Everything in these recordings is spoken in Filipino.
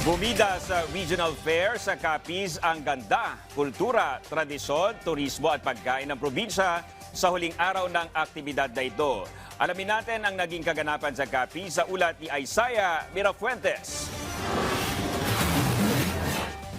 Bumida sa regional fair sa Capiz ang ganda, kultura, tradisyon, turismo at pagkain ng probinsya sa huling araw ng aktibidad na ito. Alamin natin ang naging kaganapan sa Capiz sa ulat ni Isaiah Mirafuentes.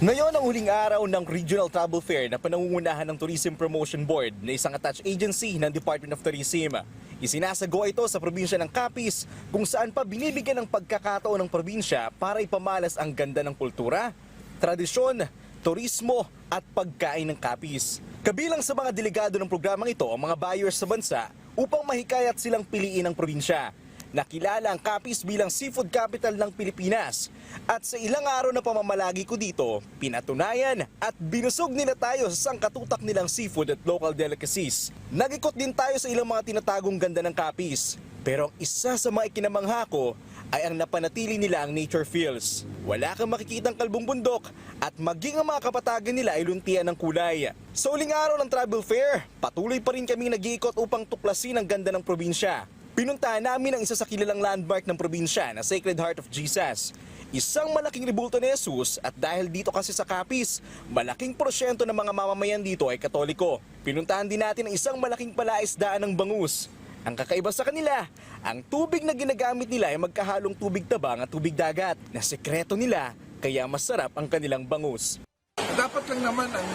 Ngayon ang huling araw ng Regional Travel Fair na panangungunahan ng Tourism Promotion Board na isang attached agency ng Department of Tourism. Isinasagawa ito sa probinsya ng Capiz kung saan pa binibigyan ng pagkakataon ng probinsya para ipamalas ang ganda ng kultura, tradisyon, turismo at pagkain ng Capiz. Kabilang sa mga delegado ng programang ito ang mga buyers sa bansa upang mahikayat silang piliin ang probinsya. Nakilala ang Capiz bilang seafood capital ng Pilipinas at sa ilang araw na pamamalagi ko dito, pinatunayan at binusog nila tayo sa sangkatutak nilang seafood at local delicacies. Nag-ikot din tayo sa ilang mga tinatagong ganda ng Capiz. Pero ang isa sa mga ikinamangha ko ay ang napanatili nila ang nature feels. Wala kang makikitang kalbong bundok at maging ang mga kapatagan nila ay luntian ng kulay. Sa uling araw ng travel fair, patuloy pa rin kaming nag-iikot upang tuklasin ang ganda ng probinsya. Pinuntahan namin ang isa sa kilalang landmark ng probinsya na Sacred Heart of Jesus. Isang malaking rebulto ni Jesus at dahil dito kasi sa Capiz, malaking porsyento ng mga mamamayan dito ay Katoliko. Pinuntahan din natin ang isang malaking palaisdaan ng bangus. Ang kakaiba sa kanila, ang tubig na ginagamit nila ay magkahalong tubig tabang at tubig dagat na sekreto nila kaya masarap ang kanilang bangus. Dapat lang naman ang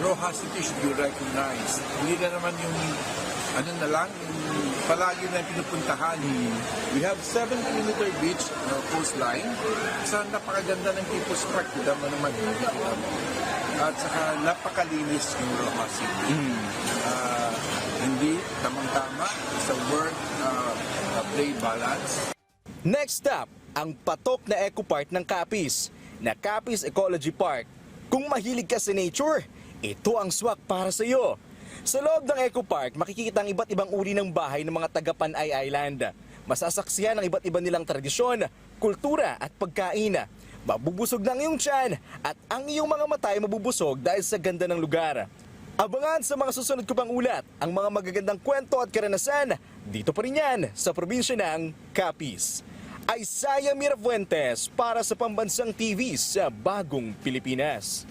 Rojas should be recognized. Hindi na naman yung yung palagi na pinupuntahan. We have 7-kilometer beach coastline. Sa napakaganda ng People's Park, kita mo naman. At saka napakalinis yung Rojas City. Hindi tamang-tama sa work play balance. Next stop, ang patok na eco park ng Capiz, na Capiz Ecology Park. Kung mahilig ka sa nature, ito ang swak para sa iyo. Sa loob ng Eco Park, makikita ang iba't ibang uri ng bahay ng mga taga-Panay Island. Masasaksihan ang iba't iba nilang tradisyon, kultura at pagkain. Mabubusog ng iyong tiyan at ang iyong mga mata ay mabubusog dahil sa ganda ng lugar. Abangan sa mga susunod ko pang ulat ang mga magagandang kwento at karanasan dito pa rin yan sa probinsya ng Capiz. Isaiah Mirafuentes para sa Pambansang TV sa Bagong Pilipinas.